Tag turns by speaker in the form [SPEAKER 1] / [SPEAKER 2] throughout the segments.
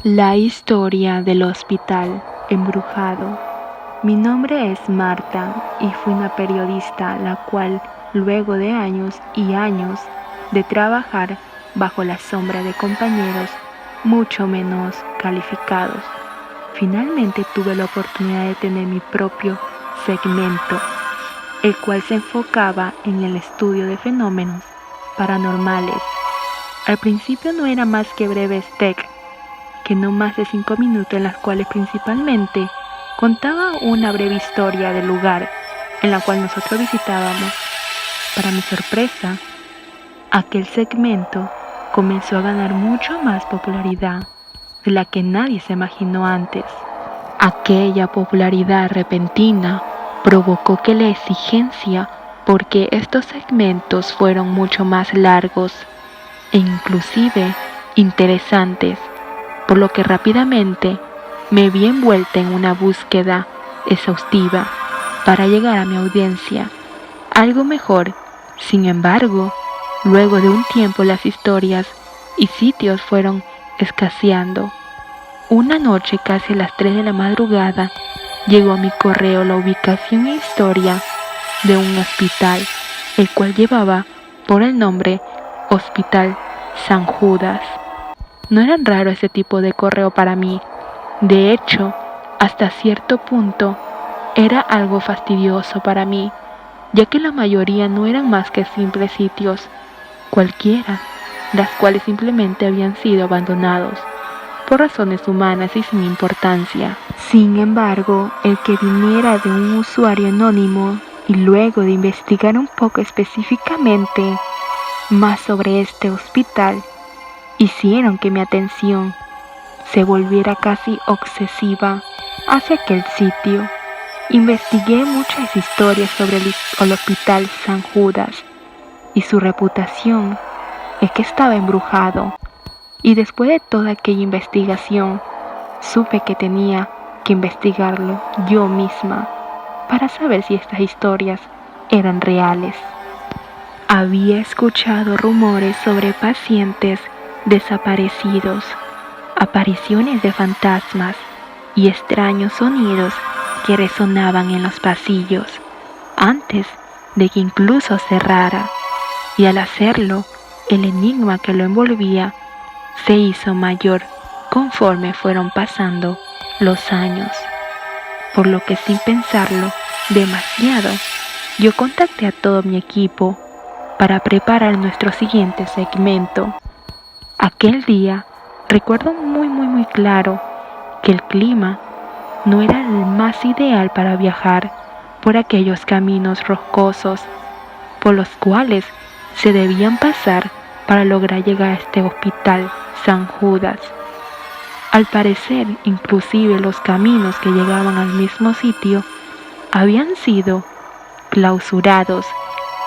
[SPEAKER 1] La historia del hospital embrujado. Mi nombre es Marta y fui una periodista la cual, luego de años y años de trabajar bajo la sombra de compañeros mucho menos calificados, finalmente tuve la oportunidad de tener mi propio segmento, el cual se enfocaba en el estudio de fenómenos paranormales. Al principio no era más que breves tech, que no más de 5 minutos, en las cuales principalmente contaba una breve historia del lugar en la cual nosotros visitábamos. Para mi sorpresa, aquel segmento comenzó a ganar mucho más popularidad de la que nadie se imaginó antes. Aquella popularidad repentina provocó que la exigencia porque estos segmentos fueron mucho más largos e inclusive interesantes, por lo que rápidamente me vi envuelta en una búsqueda exhaustiva para llegar a mi audiencia, algo mejor. Sin embargo, luego de un tiempo las historias y sitios fueron escaseando. Una noche, casi a las 3 de la madrugada, llegó a mi correo la ubicación e historia de un hospital, el cual llevaba por el nombre Hospital San Judas. No era raro ese tipo de correo para mí. De hecho, hasta cierto punto, era algo fastidioso para mí, ya que la mayoría no eran más que simples sitios, cualquiera, las cuales simplemente habían sido abandonados, por razones humanas y sin importancia. Sin embargo, el que viniera de un usuario anónimo y luego de investigar un poco específicamente más sobre este hospital, hicieron que mi atención se volviera casi obsesiva hacia aquel sitio. Investigué muchas historias sobre el Hospital San Judas y su reputación es que estaba embrujado. Y después de toda aquella investigación, supe que tenía que investigarlo yo misma para saber si estas historias eran reales. Había escuchado rumores sobre pacientes desaparecidos, apariciones de fantasmas y extraños sonidos que resonaban en los pasillos antes de que incluso cerrara, y al hacerlo, el enigma que lo envolvía se hizo mayor conforme fueron pasando los años, por lo que sin pensarlo demasiado, yo contacté a todo mi equipo para preparar nuestro siguiente segmento. Aquel día recuerdo muy claro que el clima no era el más ideal para viajar por aquellos caminos rocosos por los cuales se debían pasar para lograr llegar a este hospital San Judas. Al parecer, inclusive los caminos que llegaban al mismo sitio habían sido clausurados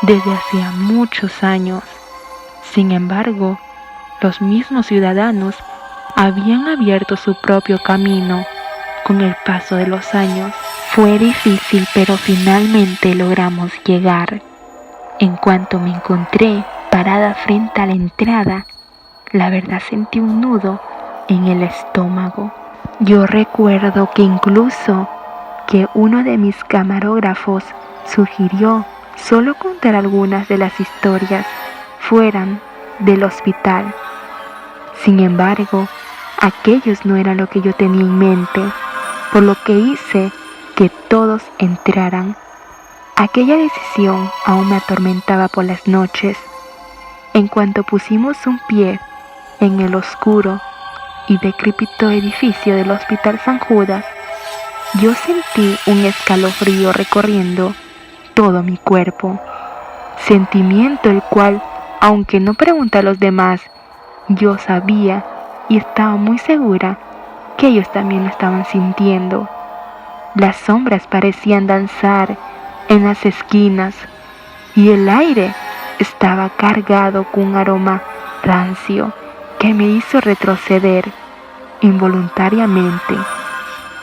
[SPEAKER 1] desde hacía muchos años. Sin embargo, los mismos ciudadanos habían abierto su propio camino con el paso de los años. Fue difícil, pero finalmente logramos llegar. En cuanto me encontré parada frente a la entrada, la verdad sentí un nudo en el estómago. Yo recuerdo que incluso que uno de mis camarógrafos sugirió solo contar algunas de las historias fueran del hospital. Sin embargo, aquellos no eran lo que yo tenía en mente, por lo que hice que todos entraran. Aquella decisión aún me atormentaba por las noches. En cuanto pusimos un pie en el oscuro y decrépito edificio del Hospital San Judas, yo sentí un escalofrío recorriendo todo mi cuerpo, sentimiento el cual, aunque no pregunté a los demás, yo sabía y estaba muy segura que ellos también lo estaban sintiendo. Las sombras parecían danzar en las esquinas y el aire estaba cargado con un aroma rancio que me hizo retroceder involuntariamente.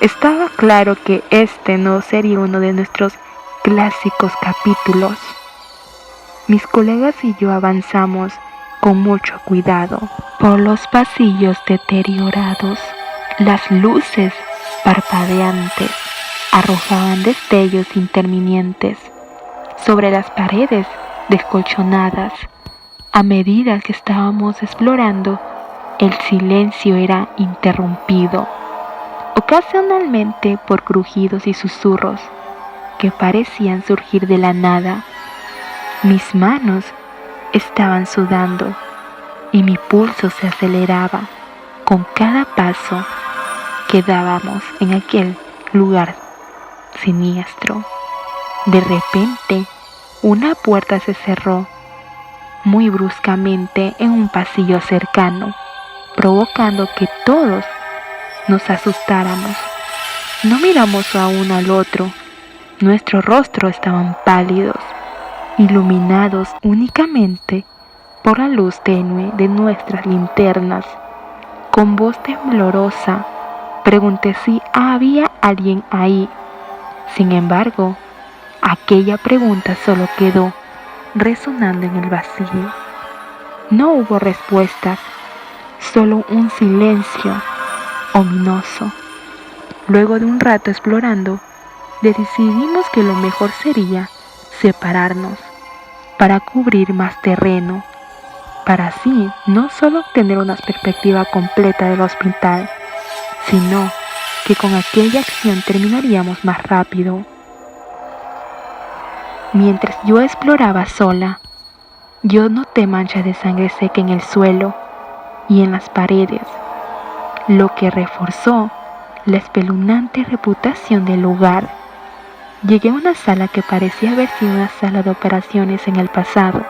[SPEAKER 1] Estaba claro que este no sería uno de nuestros clásicos capítulos. Mis colegas y yo avanzamos con mucho cuidado por los pasillos deteriorados, Las luces parpadeantes arrojaban destellos intermitentes sobre las paredes descolchonadas. A medida que estábamos explorando, el silencio era interrumpido, ocasionalmente por crujidos y susurros que parecían surgir de la nada. Mis manos estaban sudando y mi pulso se aceleraba con cada paso que dábamos en aquel lugar siniestro. De repente, una puerta se cerró muy bruscamente en un pasillo cercano, provocando que todos nos asustáramos. No miramos uno al otro. Nuestros rostros estaban pálidos, iluminados únicamente por la luz tenue de nuestras linternas. Con voz temblorosa, pregunté si había alguien ahí. Sin embargo, aquella pregunta solo quedó resonando en el vacío. No hubo respuestas, solo un silencio ominoso. Luego de un rato explorando, decidimos que lo mejor sería separarnos para cubrir más terreno, para así no solo obtener una perspectiva completa del hospital, sino que con aquella acción terminaríamos más rápido. Mientras yo exploraba sola, yo noté manchas de sangre seca en el suelo y en las paredes, lo que reforzó la espeluznante reputación del lugar. Llegué a una sala que parecía haber sido una sala de operaciones en el pasado.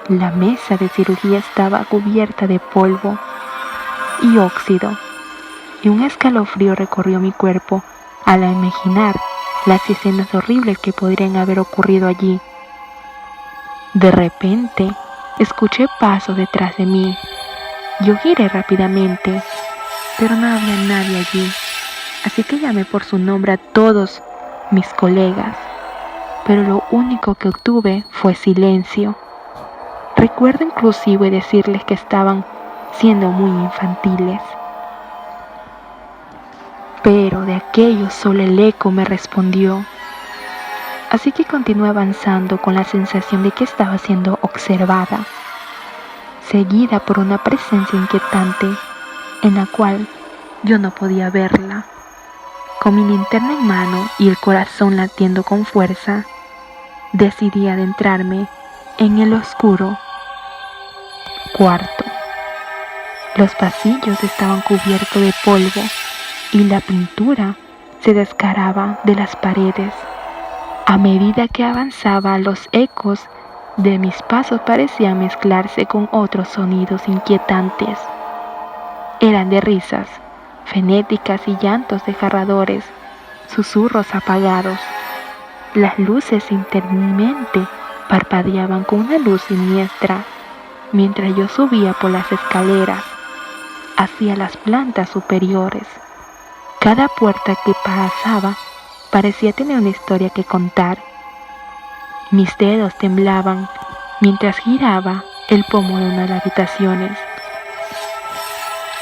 [SPEAKER 1] La mesa de cirugía estaba cubierta de polvo y óxido, y un escalofrío recorrió mi cuerpo al imaginar las escenas horribles que podrían haber ocurrido allí. De repente, escuché pasos detrás de mí. Yo giré rápidamente, pero no había nadie allí, así que llamé por su nombre a todos mis colegas, pero lo único que obtuve fue silencio. Recuerdo inclusive decirles que estaban siendo muy infantiles, pero de aquello solo el eco me respondió. Así que continué avanzando con la sensación de que estaba siendo observada, seguida por una presencia inquietante en la cual yo no podía verla. Con mi linterna en mano y el corazón latiendo con fuerza, decidí adentrarme en el oscuro cuarto. Los pasillos estaban cubiertos de polvo y la pintura se descaraba de las paredes. A medida que avanzaba, los ecos de mis pasos parecían mezclarse con otros sonidos inquietantes. Eran de risas frenéticas y llantos desgarradores, susurros apagados. Las luces intermitentes parpadeaban con una luz siniestra mientras yo subía por las escaleras hacia las plantas superiores. Cada puerta que pasaba parecía tener una historia que contar. Mis dedos temblaban mientras giraba el pomo de una de las habitaciones.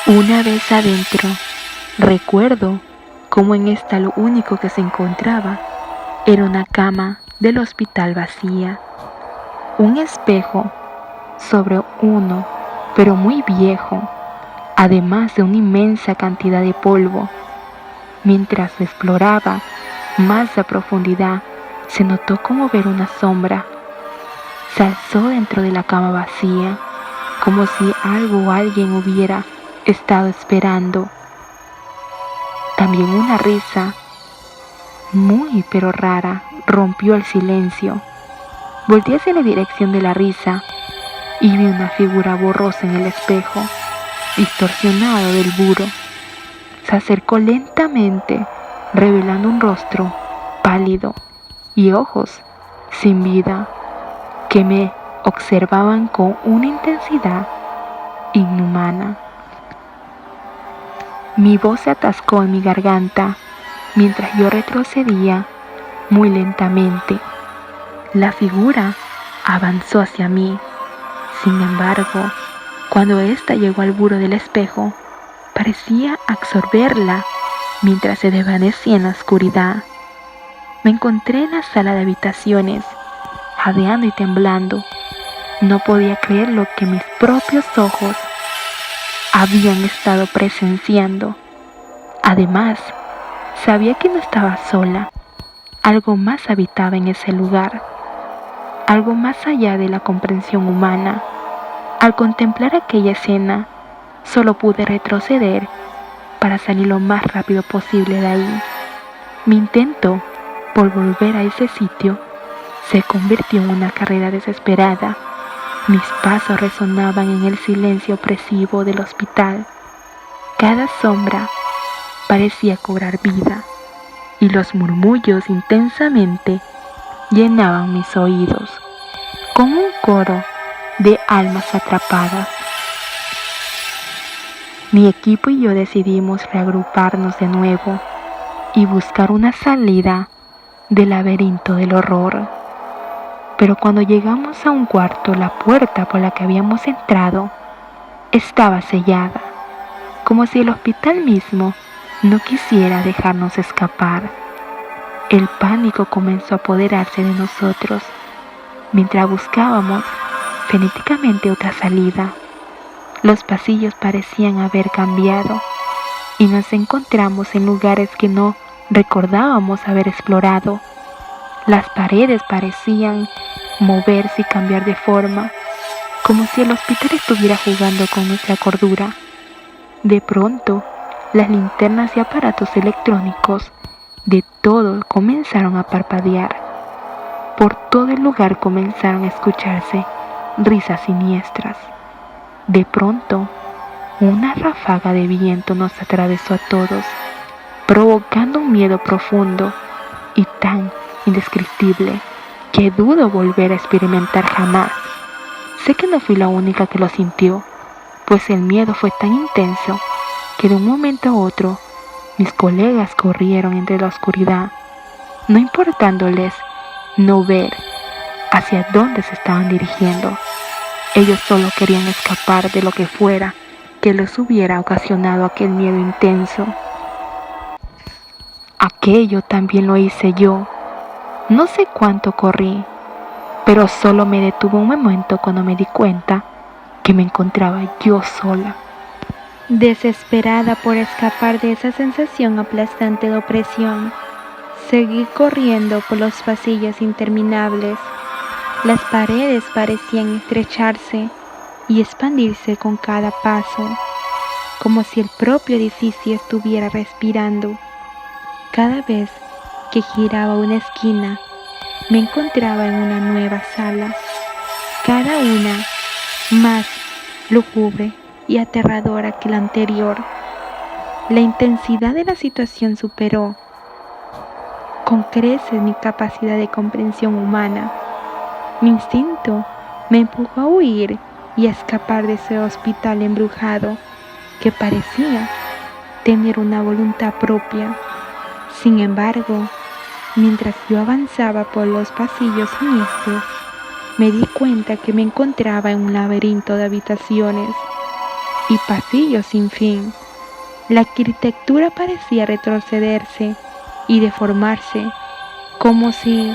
[SPEAKER 1] Una vez adentro, recuerdo cómo en esta lo único que se encontraba era una cama del hospital vacía, un espejo sobre uno, pero muy viejo, además de una inmensa cantidad de polvo. Mientras lo exploraba más a profundidad, se notó como ver una sombra. Se alzó dentro de la cama vacía, como si algo o alguien hubiera estado esperando. También una risa, muy pero rara, rompió el silencio. Volteé hacia la dirección de la risa y vi una figura borrosa en el espejo, distorsionado del buro. Se acercó lentamente, revelando un rostro pálido y ojos sin vida que me observaban con una intensidad inhumana. Mi voz se atascó en mi garganta mientras yo retrocedía muy lentamente. La figura avanzó hacia mí. Sin embargo, cuando ésta llegó al buro del espejo, parecía absorberla mientras se desvanecía en la oscuridad. Me encontré en la sala de habitaciones, jadeando y temblando. No podía creer lo que mis propios ojos habían estado presenciando. Además, sabía que no estaba sola. Algo más habitaba en ese lugar, algo más allá de la comprensión humana. Al contemplar aquella escena, solo pude retroceder para salir lo más rápido posible de ahí. Mi intento por volver a ese sitio se convirtió en una carrera desesperada. Mis pasos resonaban en el silencio opresivo del hospital. Cada sombra parecía cobrar vida y los murmullos intensamente llenaban mis oídos como un coro de almas atrapadas. Mi equipo y yo decidimos reagruparnos de nuevo y buscar una salida del laberinto del horror. Pero cuando llegamos a un cuarto, la puerta por la que habíamos entrado estaba sellada, como si el hospital mismo no quisiera dejarnos escapar. El pánico comenzó a apoderarse de nosotros mientras buscábamos frenéticamente otra salida. Los pasillos parecían haber cambiado y nos encontramos en lugares que no recordábamos haber explorado. Las paredes parecían moverse y cambiar de forma, como si el hospital estuviera jugando con nuestra cordura. De pronto, las linternas y aparatos electrónicos de todo comenzaron a parpadear. Por todo el lugar comenzaron a escucharse risas siniestras. De pronto, una ráfaga de viento nos atravesó a todos, provocando un miedo profundo y tan indescriptible que dudo volver a experimentar jamás. Sé que no fui la única que lo sintió, pues el miedo fue tan intenso que de un momento a otro mis colegas corrieron entre la oscuridad, no importándoles no ver hacia dónde se estaban dirigiendo. Ellos solo querían escapar de lo que fuera que les hubiera ocasionado aquel miedo intenso. Aquello también lo hice yo. No sé cuánto corrí, pero solo me detuve un momento cuando me di cuenta que me encontraba yo sola. Desesperada por escapar de esa sensación aplastante de opresión, seguí corriendo por los pasillos interminables. Las paredes parecían estrecharse y expandirse con cada paso, como si el propio edificio estuviera respirando. Cada vez que giraba una esquina, me encontraba en una nueva sala, cada una más lúgubre y aterradora que la anterior. La intensidad de la situación superó con creces mi capacidad de comprensión humana. Mi instinto me empujó a huir y a escapar de ese hospital embrujado que parecía tener una voluntad propia. Sin embargo, mientras yo avanzaba por los pasillos siniestros, me di cuenta que me encontraba en un laberinto de habitaciones y pasillos sin fin. La arquitectura parecía retrocederse y deformarse, como si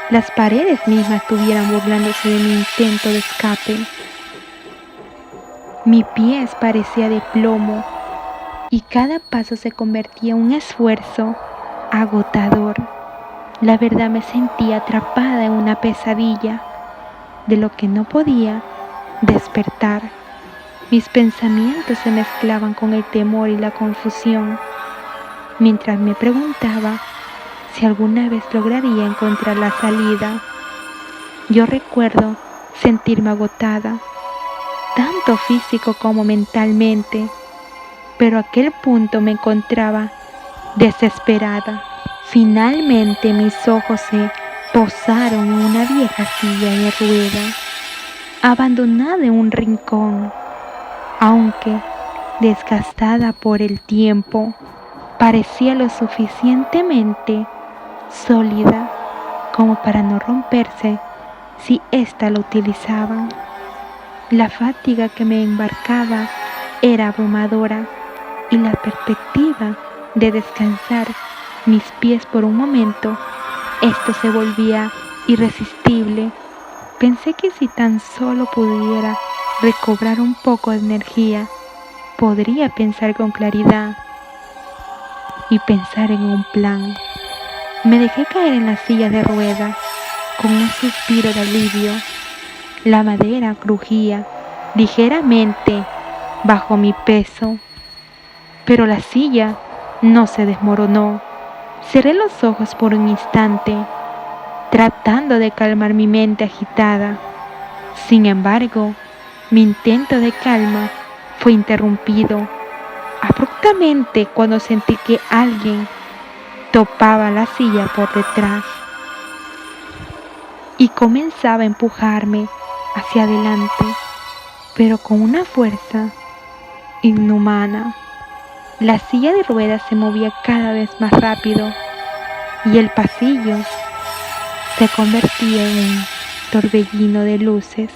[SPEAKER 1] las paredes mismas estuvieran burlándose de mi intento de escape. Mi pies parecía de plomo y cada paso se convertía en un esfuerzo agotador. La verdad, me sentía atrapada en una pesadilla de lo que no podía despertar. Mis pensamientos se mezclaban con el temor y la confusión, mientras me preguntaba si alguna vez lograría encontrar la salida. Yo recuerdo sentirme agotada, tanto físico como mentalmente, pero a aquel punto me encontraba desesperada. Finalmente mis ojos se posaron en una vieja silla de ruedas, abandonada en un rincón. Aunque desgastada por el tiempo, parecía lo suficientemente sólida como para no romperse si ésta la utilizaban. La fatiga que me embarcaba era abrumadora y la perspectiva de descansar mis pies por un momento, esto se volvía irresistible. Pensé que si tan solo pudiera recobrar un poco de energía, podría pensar con claridad y pensar en un plan. Me dejé caer en la silla de ruedas con un suspiro de alivio. La madera crujía ligeramente bajo mi peso, pero la silla no se desmoronó. Cerré los ojos por un instante, tratando de calmar mi mente agitada. Sin embargo, mi intento de calma fue interrumpido abruptamente cuando sentí que alguien topaba la silla por detrás y comenzaba a empujarme hacia adelante, pero con una fuerza inhumana. La silla de ruedas se movía cada vez más rápido y el pasillo se convertía en un torbellino de luces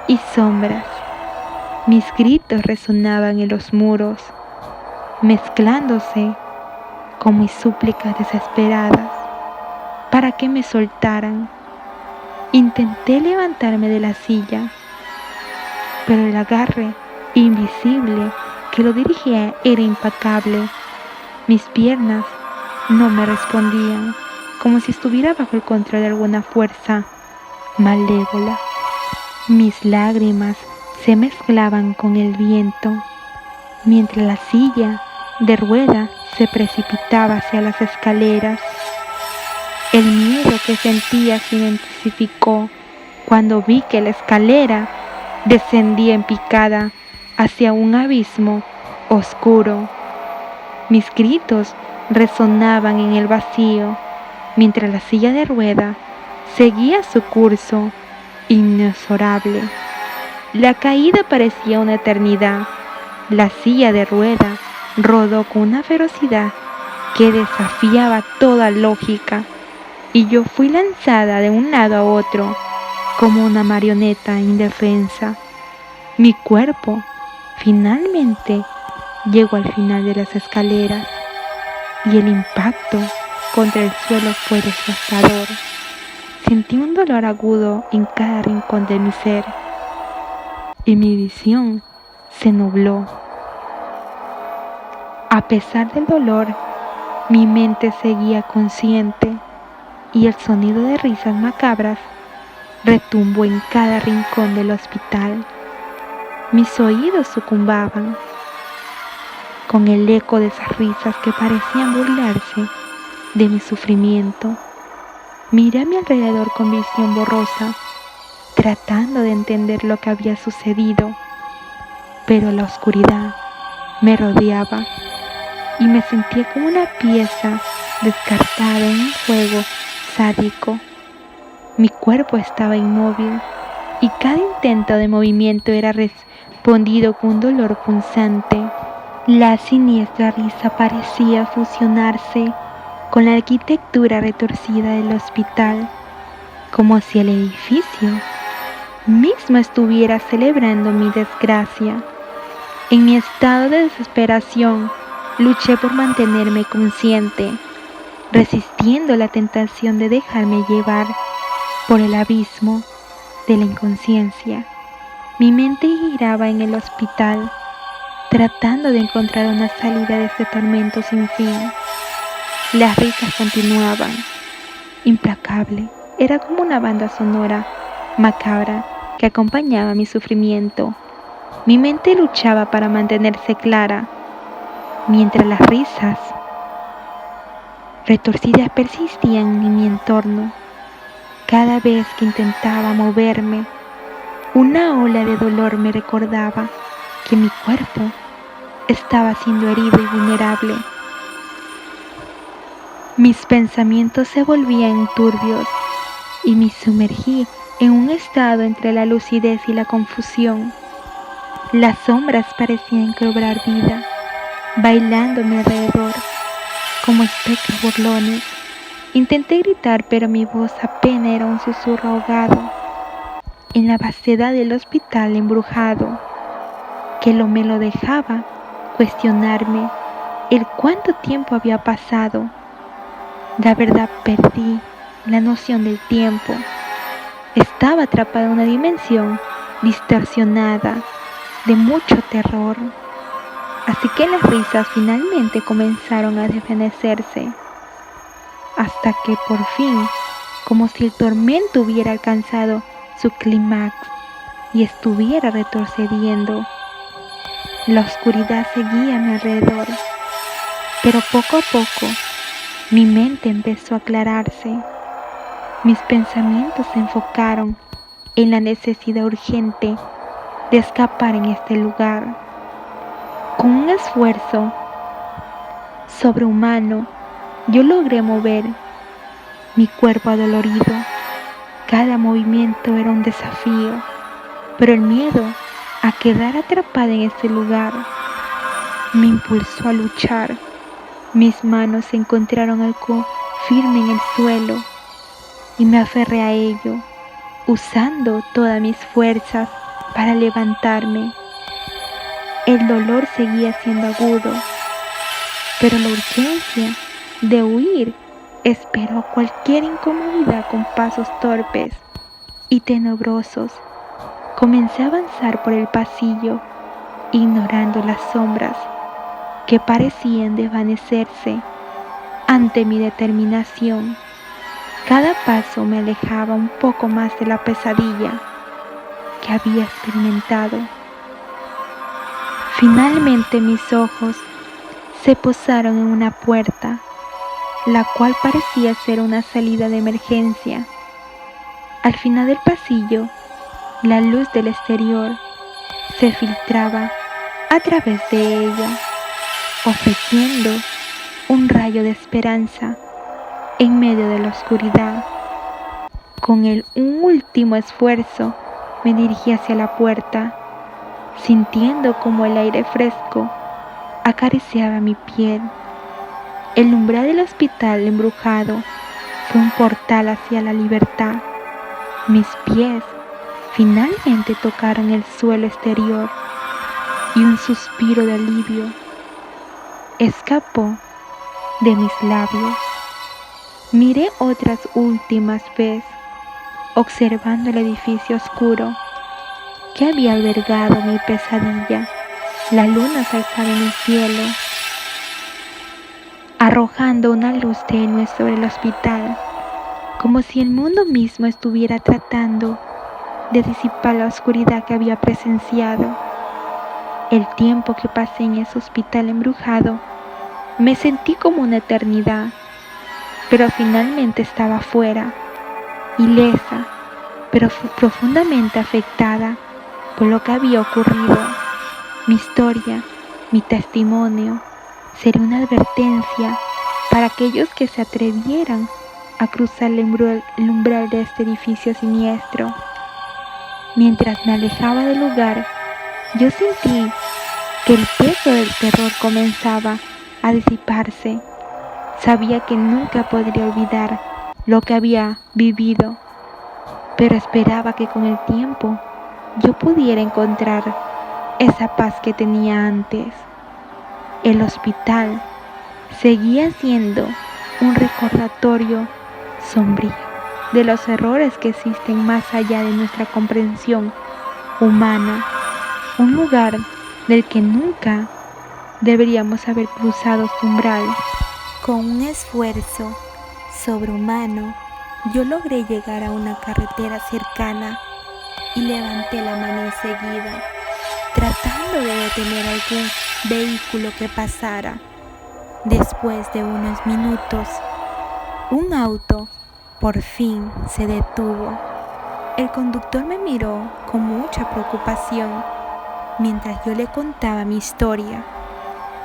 [SPEAKER 1] y sombras. Mis gritos resonaban en los muros, mezclándose con mis súplicas desesperadas para que me soltaran. Intenté levantarme de la silla, pero el agarre invisible que lo dirigía era implacable. Mis piernas no me respondían, como si estuviera bajo el control de alguna fuerza malévola. Mis lágrimas se mezclaban con el viento, mientras la silla de ruedas se precipitaba hacia las escaleras. El miedo que sentía se intensificó cuando vi que la escalera descendía en picada hacia un abismo oscuro. Mis gritos resonaban en el vacío, mientras la silla de ruedas seguía su curso inexorable. La caída parecía una eternidad. La silla de ruedas rodó con una ferocidad que desafiaba toda lógica, y yo fui lanzada de un lado a otro como una marioneta indefensa. Mi cuerpo finalmente llegó al final de las escaleras y el impacto contra el suelo fue devastador. Sentí un dolor agudo en cada rincón de mi ser y mi visión se nubló. A pesar del dolor, mi mente seguía consciente y el sonido de risas macabras retumbó en cada rincón del hospital. Mis oídos sucumbaban con el eco de esas risas que parecían burlarse de mi sufrimiento. Miré a mi alrededor con visión borrosa, tratando de entender lo que había sucedido, pero la oscuridad me rodeaba y me sentía como una pieza descartada en un juego sádico. Mi cuerpo estaba inmóvil y cada intento de movimiento era respondido con un dolor punzante. La siniestra risa parecía fusionarse con la arquitectura retorcida del hospital, como si el edificio mismo estuviera celebrando mi desgracia. En mi estado de desesperación, luché por mantenerme consciente, resistiendo la tentación de dejarme llevar por el abismo de la inconsciencia. Mi mente giraba en el hospital, tratando de encontrar una salida de este tormento sin fin. Las risas continuaban, implacable. Era como una banda sonora macabra que acompañaba mi sufrimiento. Mi mente luchaba para mantenerse clara, mientras las risas retorcidas persistían en mi entorno. Cada vez que intentaba moverme, una ola de dolor me recordaba que mi cuerpo estaba siendo herido y vulnerable. Mis pensamientos se volvían turbios y me sumergí en un estado entre la lucidez y la confusión. Las sombras parecían cobrar vida, bailando a mi alrededor como espectros burlones. Intenté gritar, pero mi voz apenas era un susurro ahogado en la vastedad del hospital embrujado que me lo dejaba
[SPEAKER 2] cuestionarme el cuánto tiempo había pasado. La verdad, perdí la noción del tiempo. Estaba atrapada en una dimensión distorsionada de mucho terror. Así que las risas finalmente comenzaron a desvanecerse, hasta que por fin, como si el tormento hubiera alcanzado su clímax y estuviera retrocediendo, la oscuridad seguía a mi alrededor, pero poco a poco mi mente empezó a aclararse. Mis pensamientos se enfocaron en la necesidad urgente de escapar en este lugar. Con un esfuerzo sobrehumano, yo logré mover mi cuerpo adolorido. Cada movimiento era un desafío, pero el miedo a quedar atrapada en ese lugar me impulsó a luchar. Mis manos encontraron algo firme en el suelo y me aferré a ello, usando todas mis fuerzas para levantarme. El dolor seguía siendo agudo, pero la urgencia de huir esperó cualquier incomodidad con pasos torpes y tenebrosos. Comencé a avanzar por el pasillo, ignorando las sombras que parecían desvanecerse ante mi determinación. Cada paso me alejaba un poco más de la pesadilla que había experimentado. Finalmente mis ojos se posaron en una puerta, la cual parecía ser una salida de emergencia. Al final del pasillo, la luz del exterior se filtraba a través de ella, ofreciendo un rayo de esperanza en medio de la oscuridad. Con un último esfuerzo me dirigí hacia la puerta, sintiendo como el aire fresco acariciaba mi piel. El umbral del hospital embrujado fue un portal hacia la libertad. Mis pies finalmente tocaron el suelo exterior y un suspiro de alivio escapó de mis labios. Miré otras últimas veces, observando el edificio oscuro que había albergado mi pesadilla. La luna se alzaba en el cielo, arrojando una luz tenue sobre el hospital, como si el mundo mismo estuviera tratando de disipar la oscuridad que había presenciado. El tiempo que pasé en ese hospital embrujado me sentí como una eternidad, pero finalmente estaba fuera, ilesa, pero profundamente afectada por lo que había ocurrido. Mi historia, mi testimonio, sería una advertencia para aquellos que se atrevieran a cruzar el umbral de este edificio siniestro. Mientras me alejaba del lugar, yo sentí que el peso del terror comenzaba a disiparse. Sabía que nunca podría olvidar lo que había vivido, pero esperaba que con el tiempo yo pudiera encontrar esa paz que tenía antes. El hospital seguía siendo un recordatorio sombrío de los errores que existen más allá de nuestra comprensión humana, un lugar del que nunca deberíamos haber cruzado su umbral. Con un esfuerzo sobrehumano, yo logré llegar a una carretera cercana y levanté la mano enseguida, tratando de detener algún vehículo que pasara. Después de unos minutos, un auto por fin se detuvo. El conductor me miró con mucha preocupación mientras yo le contaba mi historia,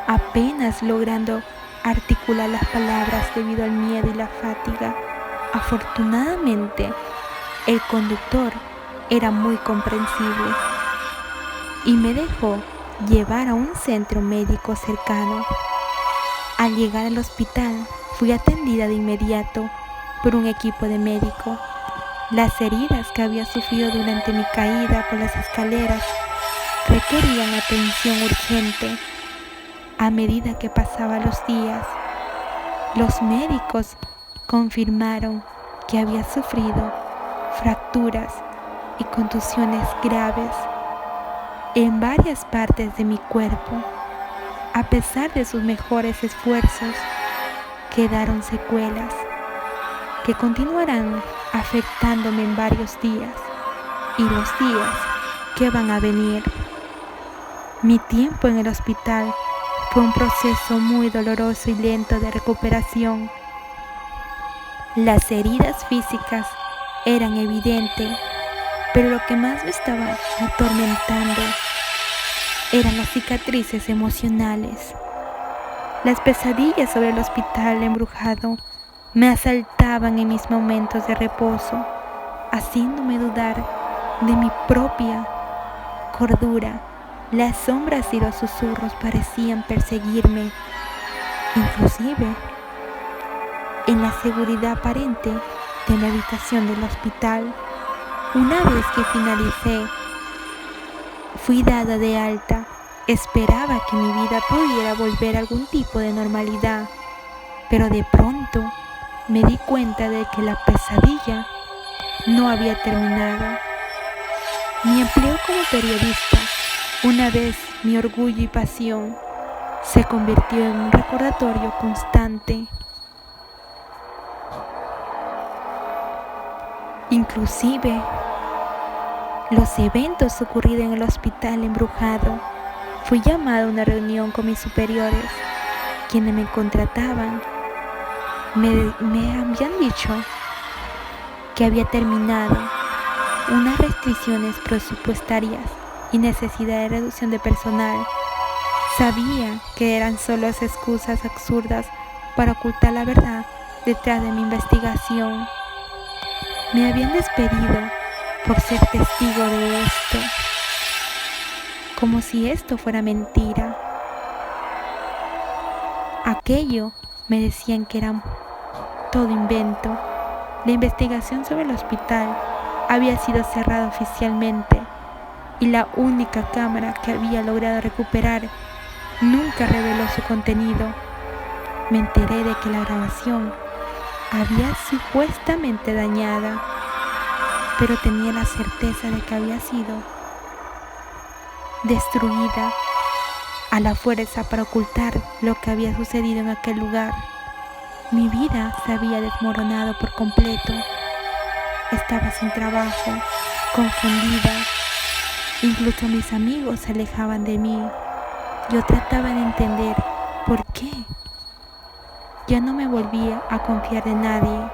[SPEAKER 2] apenas logrando articular las palabras debido al miedo y la fatiga. Afortunadamente, el conductor era muy comprensible y me dejó llevar a un centro médico cercano. Al llegar al hospital, fui atendida de inmediato por un equipo de médicos. Las heridas que había sufrido durante mi caída por las escaleras requerían atención urgente. A medida que pasaban los días, los médicos confirmaron que había sufrido fracturas y contusiones graves en varias partes de mi cuerpo. A pesar de sus mejores esfuerzos, quedaron secuelas que continuarán afectándome en varios días y los días que van a venir. Mi tiempo en el hospital fue un proceso muy doloroso y lento de recuperación. Las heridas físicas eran evidentes, pero lo que más me estaba atormentando eran las cicatrices emocionales. Las pesadillas sobre el hospital embrujado me asaltaban en mis momentos de reposo, haciéndome dudar de mi propia cordura. Las sombras y los susurros parecían perseguirme, inclusive en la seguridad aparente de la habitación del hospital. Una vez que finalicé, fui dada de alta. Esperaba que mi vida pudiera volver a algún tipo de normalidad, pero de pronto me di cuenta de que la pesadilla no había terminado. Mi empleo como periodista, una vez mi orgullo y pasión, se convirtió en un recordatorio constante. Inclusive, los eventos ocurridos en el hospital embrujado, fui llamado a una reunión con mis superiores, quienes me contrataban. Me habían dicho que había terminado unas restricciones presupuestarias y necesidad de reducción de personal. Sabía que eran solo excusas absurdas para ocultar la verdad detrás de mi investigación. Me habían despedido por ser testigo de esto, como si esto fuera mentira. Aquello me decían que era todo invento. La investigación sobre el hospital había sido cerrada oficialmente y la única cámara que había logrado recuperar nunca reveló su contenido. Me enteré de que la grabación había supuestamente dañada, pero tenía la certeza de que había sido destruida a la fuerza para ocultar lo que había sucedido en aquel lugar. Mi vida se había desmoronado por completo. Estaba sin trabajo, confundida. Incluso mis amigos se alejaban de mí. Yo trataba de entender por qué. Ya no me volvía a confiar de nadie.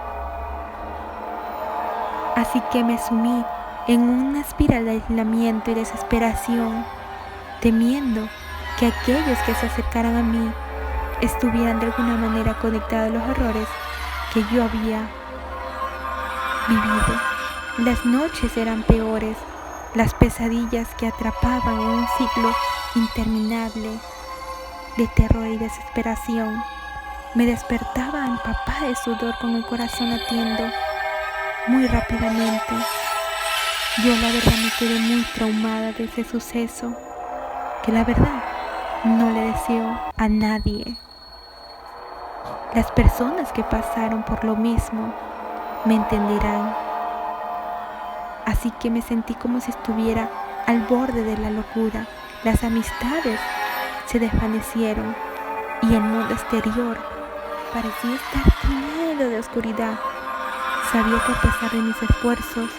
[SPEAKER 2] Así que me sumí en una espiral de aislamiento y desesperación, temiendo que aquellos que se acercaran a mí estuvieran de alguna manera conectados a los errores que yo había vivido. Las noches eran peores, las pesadillas que atrapaban en un ciclo interminable de terror y desesperación. Me despertaba empapada de sudor con el corazón latiendo muy rápidamente. Yo la verdad me quedé muy traumada de ese suceso, que la verdad no le deseo a nadie. Las personas que pasaron por lo mismo me entenderán. Así que me sentí como si estuviera al borde de la locura. Las amistades se desvanecieron y el mundo exterior parecía estar lleno de oscuridad. Sabía que a pesar de mis esfuerzos,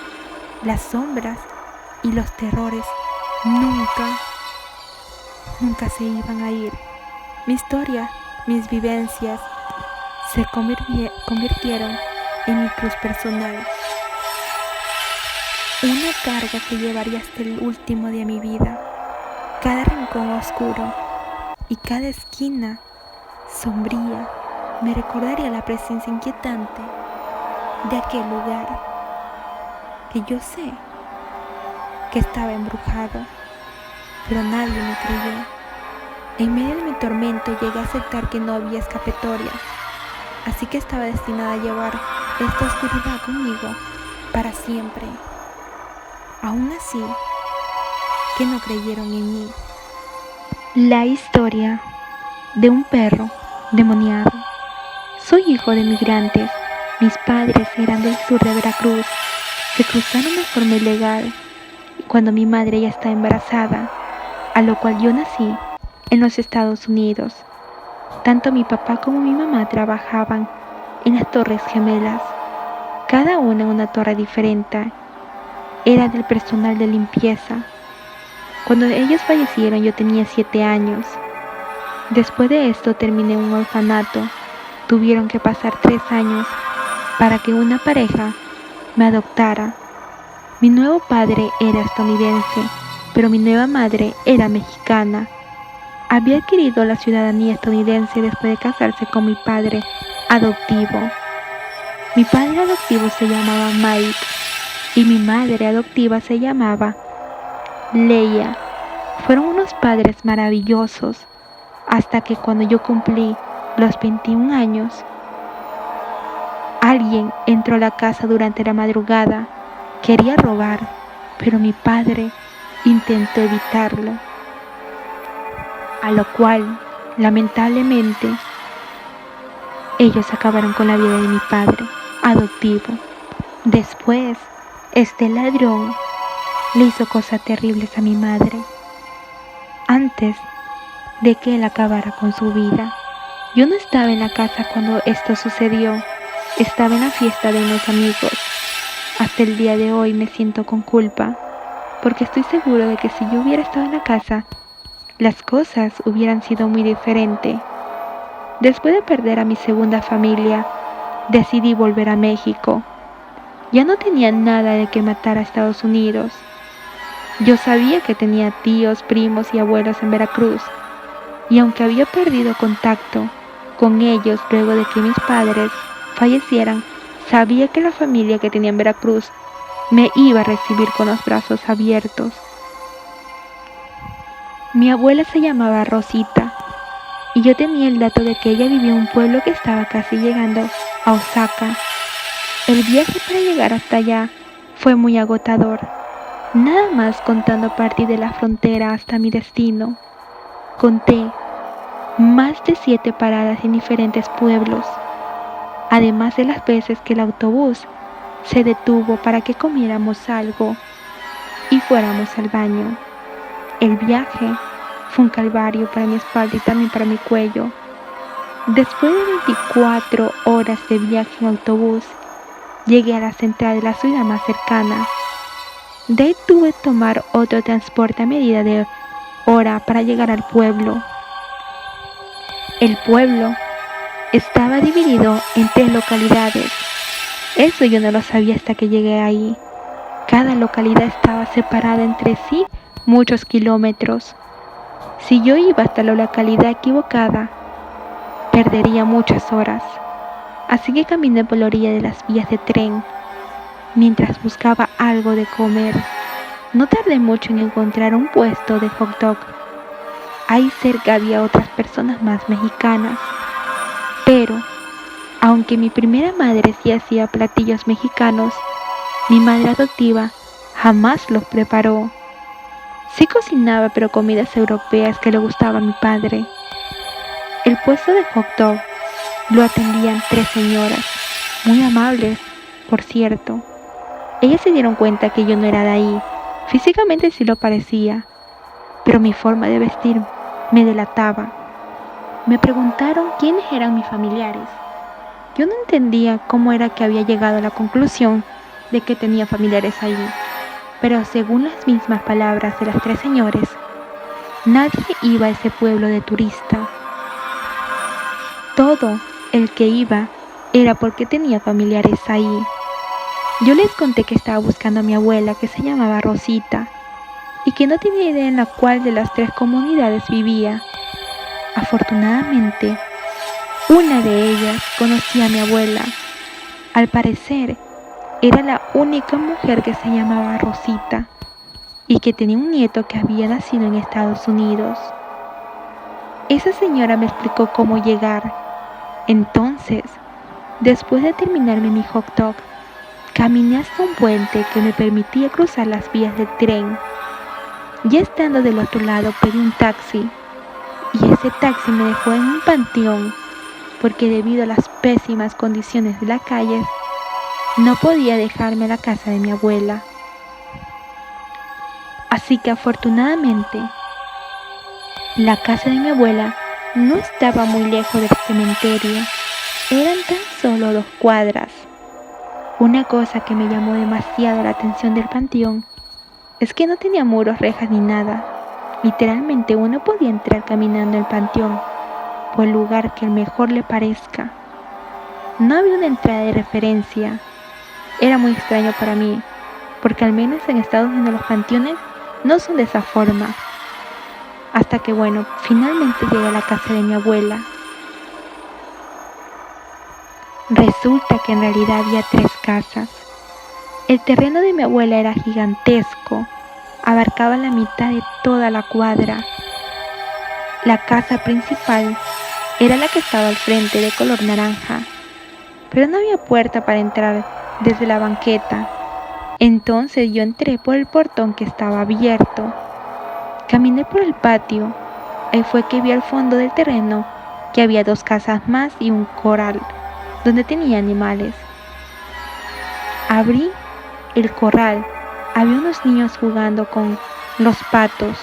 [SPEAKER 2] las sombras y los terrores nunca se iban a ir. Mi historia, mis vivencias se convirtieron en mi cruz personal. Una carga que llevaría hasta el último día de mi vida. Cada rincón oscuro y cada esquina sombría me recordaría la presencia inquietante de aquel lugar, que yo sé que estaba embrujado, pero nadie me creyó. En medio de mi tormento llegué a aceptar que no había escapatoria, así que estaba destinada a llevar esta oscuridad conmigo para siempre. Aún así, que no creyeron en mí.
[SPEAKER 1] La historia
[SPEAKER 2] de un perro demoniado. Soy hijo de migrantes. Mis padres eran del sur de Veracruz. Se cruzaron de forma ilegal cuando mi madre ya estaba embarazada, a lo cual yo nací en los Estados Unidos. Tanto mi papá como mi mamá trabajaban en las Torres Gemelas, cada una en una torre diferente. Era del personal de limpieza. Cuando ellos fallecieron yo tenía 7 años. Después de esto terminé en un orfanato. Tuvieron que pasar 3 años para que una pareja me adoptara. Mi nuevo padre era estadounidense, pero mi nueva madre era mexicana. Había adquirido la ciudadanía estadounidense después de casarse con mi padre adoptivo. Mi padre adoptivo se llamaba Mike y mi madre adoptiva se llamaba Leia. Fueron unos padres maravillosos hasta que cuando yo cumplí los 21 años, alguien entró a la casa durante la madrugada. Quería robar, pero mi padre intentó evitarlo, a lo cual, lamentablemente, ellos acabaron con la vida de mi padre adoptivo. Después, este ladrón le hizo cosas terribles a mi madre antes de que él acabara con su vida. Yo no estaba en la casa cuando esto sucedió. Estaba en la fiesta de unos amigos. Hasta el día de hoy me siento con culpa, porque estoy seguro de que si yo hubiera estado en la casa, las cosas hubieran sido muy diferentes. Después de perder a mi segunda familia, decidí volver a México. Ya no tenía nada de que matar a Estados Unidos. Yo sabía que tenía tíos, primos y abuelos en Veracruz, y aunque había perdido contacto con ellos luego de que mis padres fallecieran, sabía que la familia que tenía en Veracruz me iba a recibir con los brazos abiertos. Mi abuela se llamaba Rosita y yo tenía el dato de que ella vivía en un pueblo que estaba casi llegando a Osaka. El viaje para llegar hasta allá fue muy agotador, nada más contando a partir de la frontera hasta mi destino. Conté más de 7 paradas en diferentes pueblos, además de las veces que el autobús se detuvo para que comiéramos algo y fuéramos al baño. El viaje fue un calvario para mi espalda y también para mi cuello. Después de 24 horas de viaje en autobús, llegué a la central de la ciudad más cercana. De ahí tuve que tomar otro transporte a medida de hora para llegar al pueblo. El pueblo estaba dividido en 3 localidades. Eso yo no lo sabía hasta que llegué ahí. Cada localidad estaba separada entre sí muchos kilómetros. Si yo iba hasta la localidad equivocada, perdería muchas horas. Así que caminé por la orilla de las vías de tren mientras buscaba algo de comer. No tardé mucho en encontrar un puesto de hot dog. Ahí cerca había otras personas más mexicanas. Pero, aunque mi primera madre sí hacía platillos mexicanos, mi madre adoptiva jamás los preparó. Sí cocinaba, pero comidas europeas que le gustaba a mi padre. El puesto de hot dog lo atendían 3 señoras, muy amables, por cierto. Ellas se dieron cuenta que yo no era de ahí. Físicamente sí lo parecía, pero mi forma de vestir me delataba. Me preguntaron quiénes eran mis familiares. Yo no entendía cómo era que había llegado a la conclusión de que tenía familiares ahí, pero según las mismas palabras de las 3 señores, nadie iba a ese pueblo de turista. Todo el que iba era porque tenía familiares ahí. Yo les conté que estaba buscando a mi abuela, que se llamaba Rosita, y que no tenía idea en la cual de las 3 comunidades vivía. Afortunadamente, una de ellas conocía a mi abuela. Al parecer, era la única mujer que se llamaba Rosita y que tenía un nieto que había nacido en Estados Unidos. Esa señora me explicó cómo llegar. Entonces, después de terminarme mi hot dog, caminé hasta un puente que me permitía cruzar las vías del tren. Ya estando del otro lado pedí un taxi y ese taxi me dejó en un panteón porque debido a las pésimas condiciones de la calle no podía dejarme a la casa de mi abuela. Así que afortunadamente la casa de mi abuela no estaba muy lejos del cementerio, eran tan solo 2 cuadras. Una cosa que me llamó demasiado la atención del panteón es que no tenía muros, rejas ni nada. Literalmente uno podía entrar caminando al panteón por el lugar que mejor le parezca. No había una entrada de referencia. Era muy extraño para mí, porque al menos en Estados Unidos los panteones no son de esa forma. Hasta que finalmente llegué a la casa de mi abuela. Resulta que en realidad había 3 casas. El terreno de mi abuela era gigantesco, abarcaba la mitad de toda la cuadra. La casa principal era la que estaba al frente, de color naranja, pero no había puerta para entrar desde la banqueta. Entonces yo entré por el portón que estaba abierto. Caminé por el patio. Ahí fue que vi al fondo del terreno que había 2 casas más y un corral donde tenía animales. Abrí el corral. Había unos niños jugando con los patos.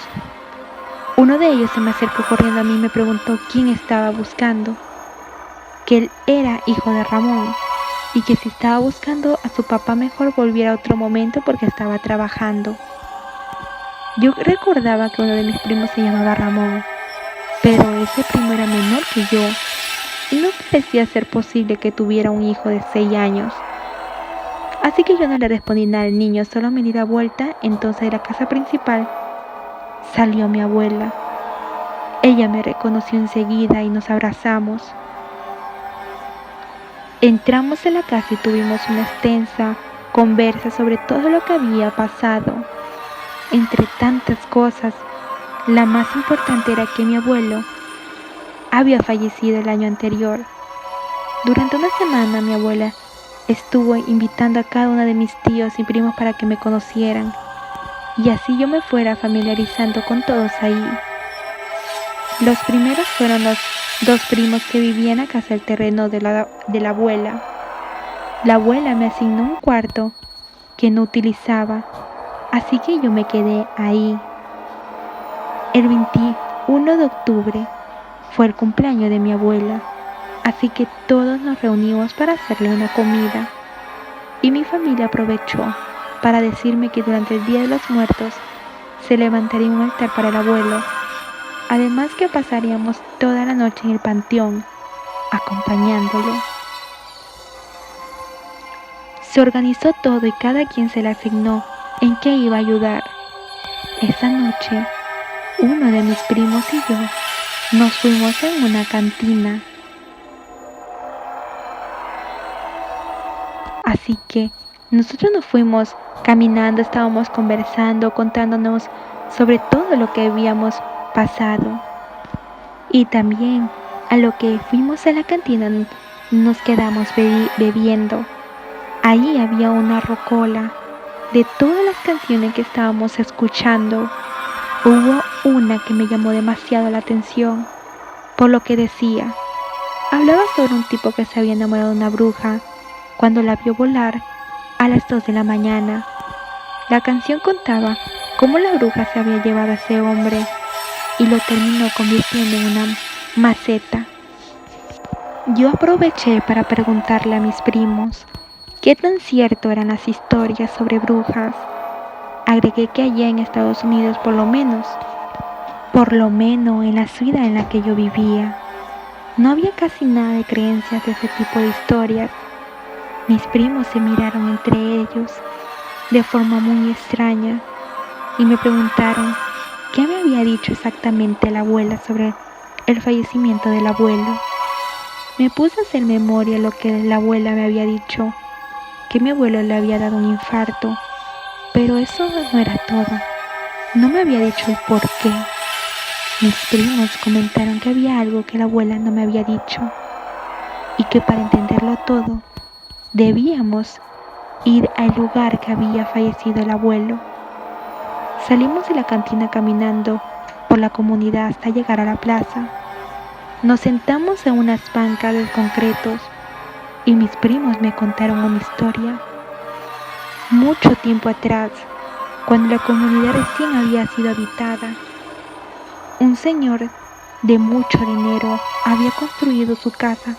[SPEAKER 2] Uno de ellos se me acercó corriendo a mí y me preguntó quién estaba buscando, que él era hijo de Ramón y que si estaba buscando a su papá mejor volviera otro momento porque estaba trabajando. Yo recordaba que uno de mis primos se llamaba Ramón, pero ese primo era menor que yo y no parecía ser posible que tuviera un hijo de 6 años. Así que yo no le respondí nada al niño, solo me di la vuelta. Entonces de la casa principal salió mi abuela. Ella me reconoció enseguida y nos abrazamos. Entramos en la casa y tuvimos una extensa conversa sobre todo lo que había pasado. Entre tantas cosas, la más importante era que mi abuelo había fallecido el año anterior. Durante una semana mi abuela estuvo invitando a cada uno de mis tíos y primos para que me conocieran, y así yo me fuera familiarizando con todos ahí. Los primeros fueron los 2 primos que vivían a casa del terreno de la abuela. La abuela me asignó un cuarto que no utilizaba, así que yo me quedé ahí. El 21 de octubre fue el cumpleaños de mi abuela, así que todos nos reunimos para hacerle una comida. Y mi familia aprovechó para decirme que durante el Día de los Muertos se levantaría un altar para el abuelo. Además que pasaríamos toda la noche en el panteón, acompañándolo. Se organizó todo y cada quien se le asignó en qué iba a ayudar. Esa noche, uno de mis primos y yo nos fuimos en una cantina. Así que nosotros nos fuimos caminando, estábamos conversando, contándonos sobre todo lo que habíamos pasado. Y también a lo que fuimos a la cantina nos quedamos bebiendo. Ahí había una rocola de todas las canciones que estábamos escuchando. Hubo una que me llamó demasiado la atención por lo que decía. Hablaba sobre un tipo que se había enamorado de una bruja cuando la vio volar a las 2 de la mañana. La canción contaba cómo la bruja se había llevado a ese hombre y lo terminó convirtiendo en una maceta. Yo aproveché para preguntarle a mis primos qué tan cierto eran las historias sobre brujas. Agregué que allá en Estados Unidos, por lo menos en la ciudad en la que yo vivía, no había casi nada de creencias de ese tipo de historias. Mis primos se miraron entre ellos de forma muy extraña y me preguntaron qué me había dicho exactamente la abuela sobre el fallecimiento del abuelo. Me puse a hacer memoria lo que la abuela me había dicho, que mi abuelo le había dado un infarto, pero eso no era todo. No me había dicho el por qué. Mis primos comentaron que había algo que la abuela no me había dicho y que para entenderlo todo debíamos ir al lugar que había fallecido el abuelo. Salimos de la cantina caminando por la comunidad hasta llegar a la plaza. Nos sentamos en unas bancas de concretos y mis primos me contaron una historia. Mucho tiempo atrás, cuando la comunidad recién había sido habitada, un señor de mucho dinero había construido su casa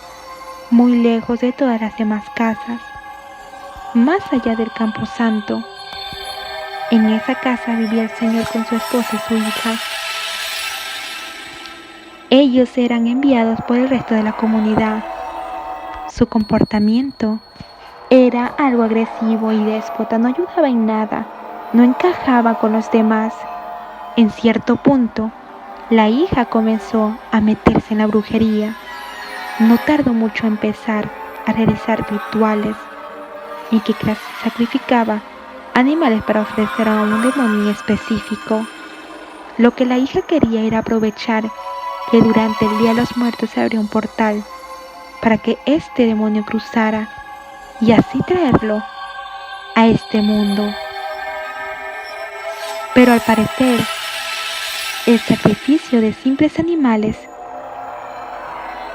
[SPEAKER 2] muy lejos de todas las demás casas, más allá del camposanto. En esa casa vivía el señor con su esposa y su hija. Ellos eran enviados por el resto de la comunidad. Su comportamiento era algo agresivo y déspota, no ayudaba en nada, no encajaba con los demás. En cierto punto, la hija comenzó a meterse en la brujería. No tardó mucho en empezar a realizar rituales en que sacrificaba animales para ofrecer a un demonio en específico. Lo que la hija quería era aprovechar que durante el Día de los Muertos se abría un portal para que este demonio cruzara y así traerlo a este mundo. Pero al parecer, el sacrificio de simples animales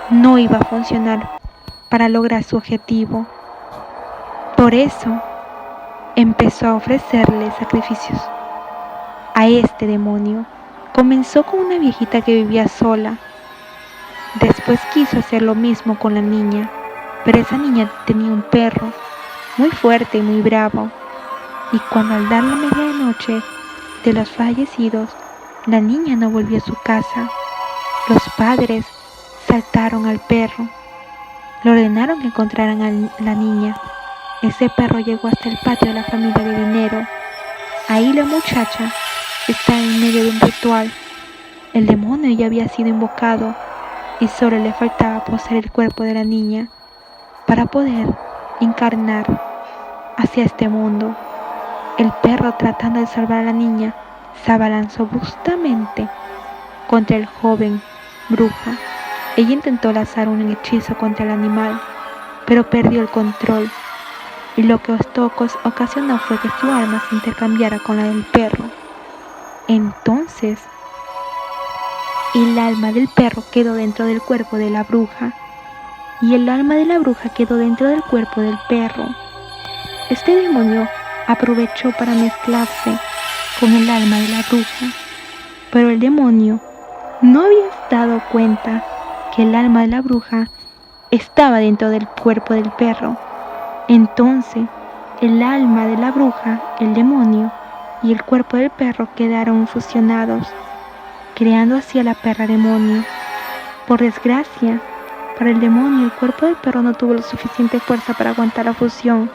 [SPEAKER 2] no iba a funcionar para lograr su objetivo. Por eso, empezó a ofrecerle sacrificios a este demonio. Comenzó con una viejita que vivía sola. Después quiso hacer lo mismo con la niña, pero esa niña tenía un perro muy fuerte y muy bravo. Y cuando al dar la medianoche de los fallecidos, la niña no volvió a su casa, los padres saltaron al perro. Le ordenaron que encontraran a la niña. Ese perro llegó hasta el patio de la familia de dinero. Ahí la muchacha está en medio de un ritual. El demonio ya había sido invocado y solo le faltaba poseer el cuerpo de la niña para poder encarnar hacia este mundo. El perro, tratando de salvar a la niña, se abalanzó bruscamente contra el joven bruja. Ella intentó lanzar un hechizo contra el animal, pero perdió el control, y lo que esto ocasionó fue que su alma se intercambiara con la del perro. Entonces, el alma del perro quedó dentro del cuerpo de la bruja, y el alma de la bruja quedó dentro del cuerpo del perro. Este demonio aprovechó para mezclarse con el alma de la bruja, pero el demonio no había dado cuenta que el alma de la bruja estaba dentro del cuerpo del perro. Entonces, el alma de la bruja, el demonio y el cuerpo del perro quedaron fusionados, creando así a la perra demonio. Por desgracia, para el demonio, el cuerpo del perro no tuvo la suficiente fuerza para aguantar la fusión.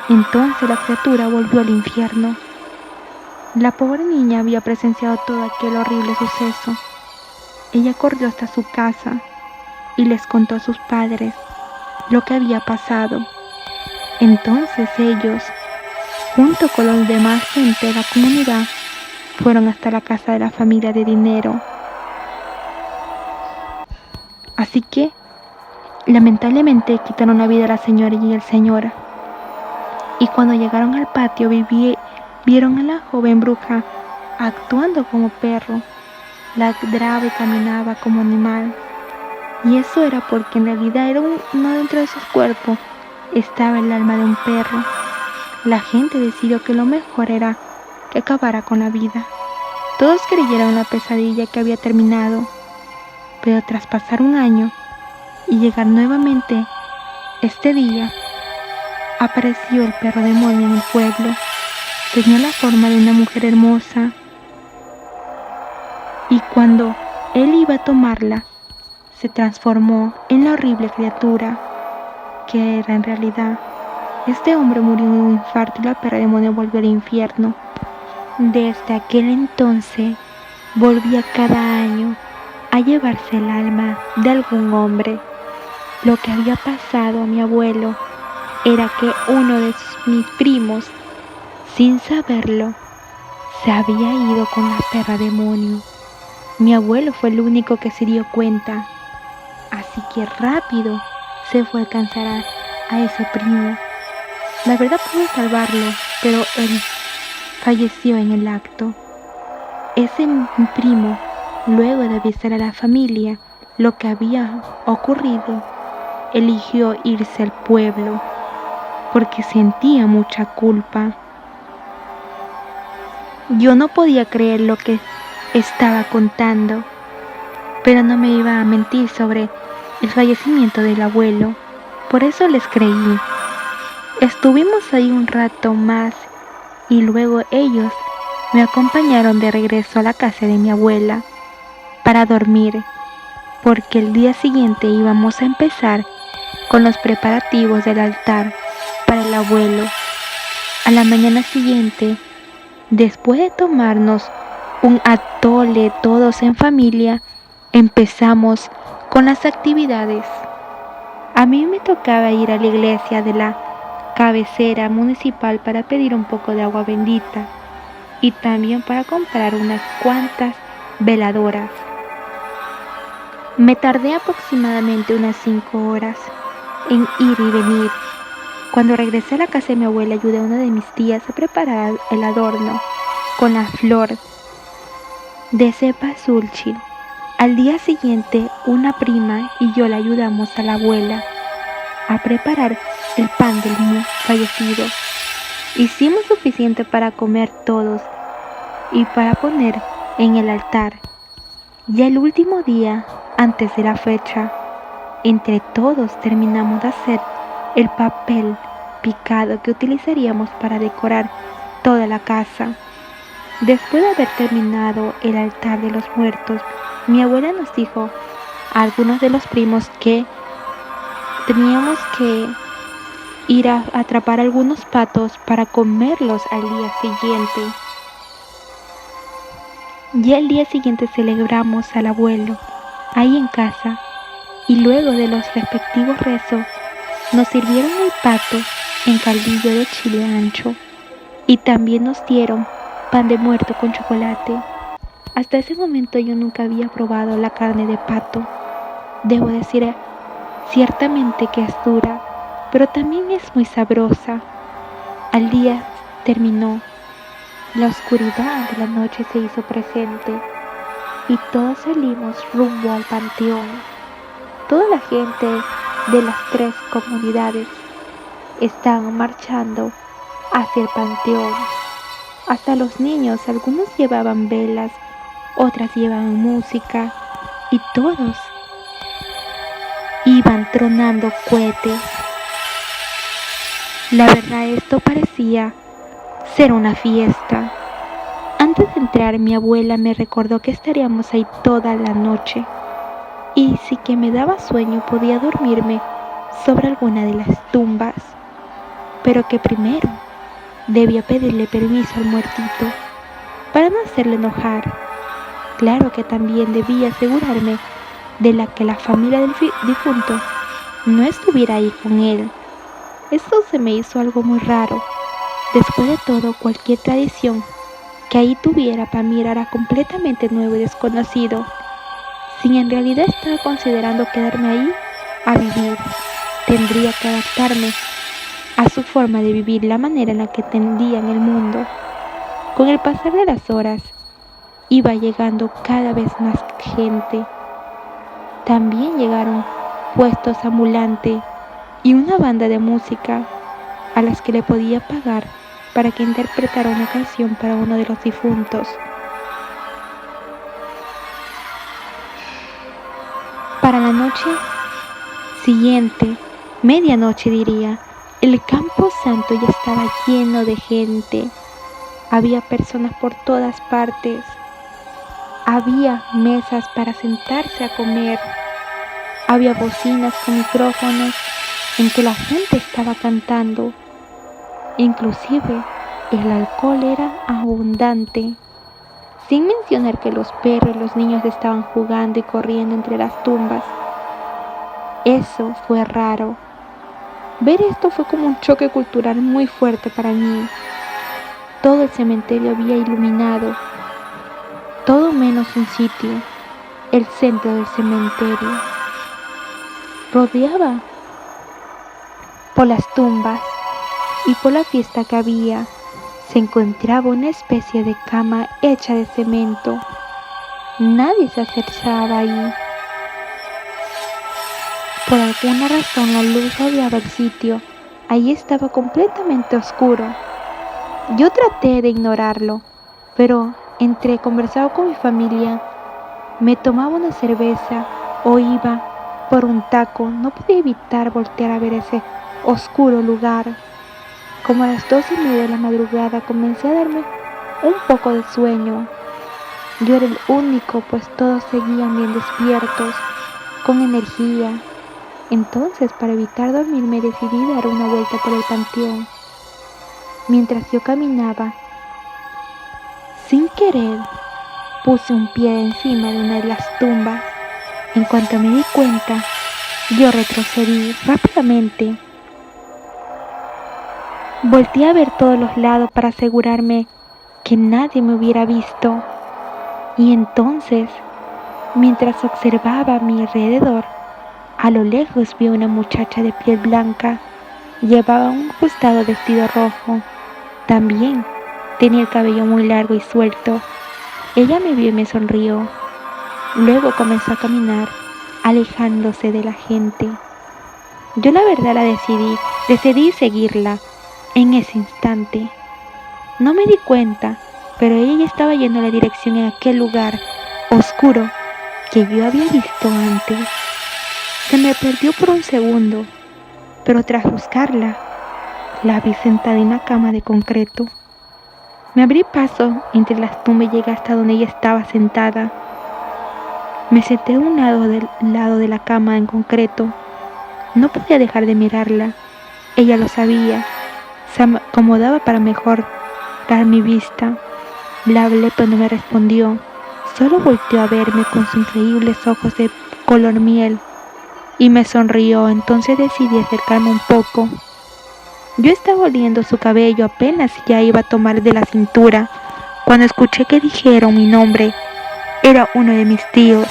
[SPEAKER 2] Entonces la criatura volvió al infierno. La pobre niña había presenciado todo aquel horrible suceso. Ella corrió hasta su casa y les contó a sus padres lo que había pasado. Entonces ellos, junto con los demás gente de la comunidad, fueron hasta la casa de la familia de dinero. Así que, lamentablemente, quitaron la vida a la señora y el señor. Y cuando llegaron al patio, vieron a la joven bruja actuando como perro, ladraba y caminaba como animal. Y eso era porque en realidad era uno dentro de sus cuerpos estaba el alma de un perro. La gente decidió que lo mejor era que acabara con la vida. Todos creyeron en la pesadilla que había terminado, pero tras pasar un año y llegar nuevamente este día, apareció el perro demonio en el pueblo. Tenía la forma de una mujer hermosa, y cuando él iba a tomarla, se transformó en la horrible criatura que era en realidad. Este hombre murió en un infarto y la perra demonio volvió al infierno. Desde aquel entonces volvía cada año a llevarse el alma de algún hombre. Lo que había pasado a mi abuelo era que uno de mis primos, sin saberlo, se había ido con la perra demonio. Mi abuelo fue el único que se dio cuenta, así que rápido se fue a alcanzar a ese primo. La verdad pudo salvarlo, pero él falleció en el acto. Ese mi primo, luego de avisar a la familia lo que había ocurrido, eligió irse al pueblo porque sentía mucha culpa. Yo no podía creer lo que estaba contando, pero no me iba a mentir sobre el fallecimiento del abuelo, por eso les creí. Estuvimos ahí un rato más y luego ellos me acompañaron de regreso a la casa de mi abuela para dormir, porque el día siguiente íbamos a empezar con los preparativos del altar para el abuelo. A la mañana siguiente, después de tomarnos un atole todos en familia, empezamos con las actividades. A mí me tocaba ir a la iglesia de la cabecera municipal para pedir un poco de agua bendita y también para comprar unas cuantas veladoras. Me tardé aproximadamente unas 5 horas en ir y venir. Cuando regresé a la casa de mi abuela, ayudé a una de mis tías a preparar el adorno con la flor de cempasúchil. Al día siguiente, una prima y yo le ayudamos a la abuela a preparar el pan del fallecido. Hicimos suficiente para comer todos y para poner en el altar. Ya el último día, antes de la fecha, entre todos terminamos de hacer el papel picado que utilizaríamos para decorar toda la casa. Después de haber terminado el altar de los muertos, mi abuela nos dijo a algunos de los primos que teníamos que ir a atrapar algunos patos para comerlos al día siguiente. Ya el día siguiente celebramos al abuelo ahí en casa y luego de los respectivos rezos nos sirvieron el pato en caldillo de chile ancho y también nos dieron pan de muerto con chocolate. Hasta ese momento yo nunca había probado la carne de pato. Debo decir ciertamente que es dura, pero también es muy sabrosa. Al día terminó. La oscuridad de la noche se hizo presente y todos salimos rumbo al panteón. Toda la gente de las 3 comunidades estaban marchando hacia el panteón. Hasta los niños, algunos llevaban velas, otras llevaban música y todos iban tronando cohetes. La verdad, esto parecía ser una fiesta. Antes de entrar, mi abuela me recordó que estaríamos ahí toda la noche y si que me daba sueño podía dormirme sobre alguna de las tumbas, pero que primero debía pedirle permiso al muertito para no hacerle enojar. Claro que también debía asegurarme de que la familia del difunto no estuviera ahí con él. Esto se me hizo algo muy raro. Después de todo, cualquier tradición que ahí tuviera para mí era completamente nuevo y desconocido. Si en realidad estaba considerando quedarme ahí a vivir, tendría que adaptarme a su forma de vivir, la manera en la que entendían el mundo. Con el pasar de las horas, iba llegando cada vez más gente. También llegaron puestos ambulantes y una banda de música a las que le podía pagar para que interpretara una canción para uno de los difuntos. Para la noche siguiente, medianoche diría, el campo santo ya estaba lleno de gente. Había personas por todas partes. Había mesas para sentarse a comer. Había bocinas con micrófonos en que la gente estaba cantando. Inclusive el alcohol era abundante. Sin mencionar que los perros y los niños estaban jugando y corriendo entre las tumbas. Eso fue raro. Ver esto fue como un choque cultural muy fuerte para mí. Todo el cementerio había iluminado. Todo menos un sitio, el centro del cementerio. Rodeaba por las tumbas y por la fiesta que había, se encontraba una especie de cama hecha de cemento. Nadie se acercaba ahí. Por alguna razón la luz rodeaba el sitio. Allí estaba completamente oscuro. Yo traté de ignorarlo, pero entre conversaba con mi familia, me tomaba una cerveza o iba por un taco, no podía evitar voltear a ver ese oscuro lugar. Como a las 2:30 de la madrugada comencé a darme un poco de sueño. Yo era el único, pues todos seguían bien despiertos, con energía. Entonces, para evitar dormirme, decidí dar una vuelta por el panteón. Mientras yo caminaba, sin querer, puse un pie encima de una de las tumbas. En cuanto me di cuenta, yo retrocedí rápidamente. Volté a ver todos los lados para asegurarme que nadie me hubiera visto. Y entonces, mientras observaba a mi alrededor, a lo lejos vi a una muchacha de piel blanca. Llevaba un ajustado vestido rojo. También tenía el cabello muy largo y suelto. Ella me vio y me sonrió. Luego comenzó a caminar, alejándose de la gente. Yo la verdad decidí seguirla en ese instante. No me di cuenta, pero ella ya estaba yendo en la dirección en aquel lugar oscuro que yo había visto antes. Se me perdió por un segundo, pero tras buscarla, la vi sentada en una cama de concreto. Me abrí paso entre las tumbas y llegué hasta donde ella estaba sentada. Me senté a un lado de la cama en concreto. No podía dejar de mirarla. Ella lo sabía. Se acomodaba para mejorar mi vista. Le hablé, pero no me respondió. Solo volteó a verme con sus increíbles ojos de color miel y me sonrió. Entonces decidí acercarme un poco. Yo estaba oliendo su cabello, apenas ya iba a tomar de la cintura cuando escuché que dijeron mi nombre. Era uno de mis tíos.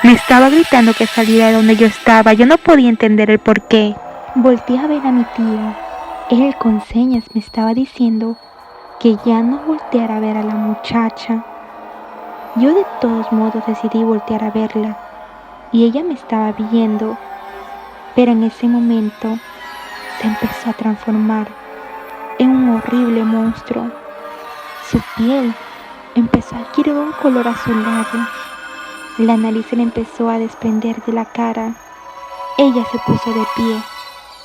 [SPEAKER 2] Me estaba gritando que saliera de donde yo estaba. Yo no podía entender el porqué. Volteé a ver a mi tío. Él con señas me estaba diciendo que ya no volteara a ver a la muchacha. Yo de todos modos decidí voltear a verla y ella me estaba viendo, pero en ese momento se empezó a transformar en un horrible monstruo. Su piel empezó a adquirir un color azulado. La nariz se le empezó a desprender de la cara. Ella se puso de pie.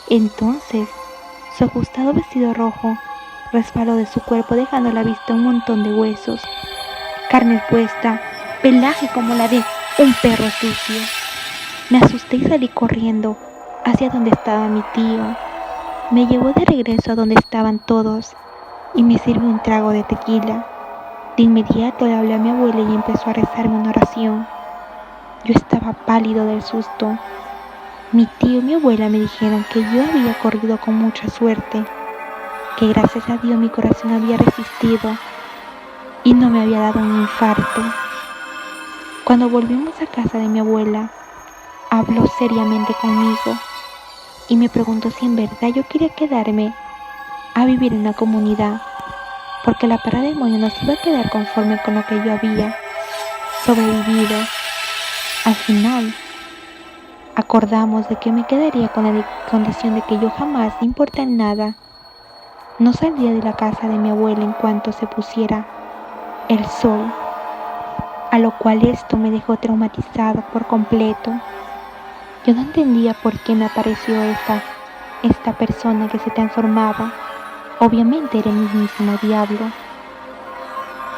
[SPEAKER 2] Entonces, su ajustado vestido rojo resbaló de su cuerpo dejando a la vista un montón de huesos, carne expuesta, pelaje como la de un perro sucio. Me asusté y salí corriendo hacia donde estaba mi tío. Me llevó de regreso a donde estaban todos y me sirvió un trago de tequila. De inmediato le hablé a mi abuela y empezó a rezarme una oración. Yo estaba pálido del susto. Mi tío y mi abuela me dijeron que yo había corrido con mucha suerte, que gracias a Dios mi corazón había resistido y no me había dado un infarto. Cuando volvimos a casa de mi abuela, habló seriamente conmigo y me preguntó si en verdad yo quería quedarme a vivir en una comunidad, porque la parademonio no se iba a quedar conforme con lo que yo había sobrevivido. Al final, acordamos de que me quedaría con la condición de que yo jamás, sin importar nada, no saldría de la casa de mi abuela en cuanto se pusiera el sol, a lo cual esto me dejó traumatizado por completo. Yo no entendía por qué me apareció esta persona que se transformaba. Obviamente era el mismísimo diablo.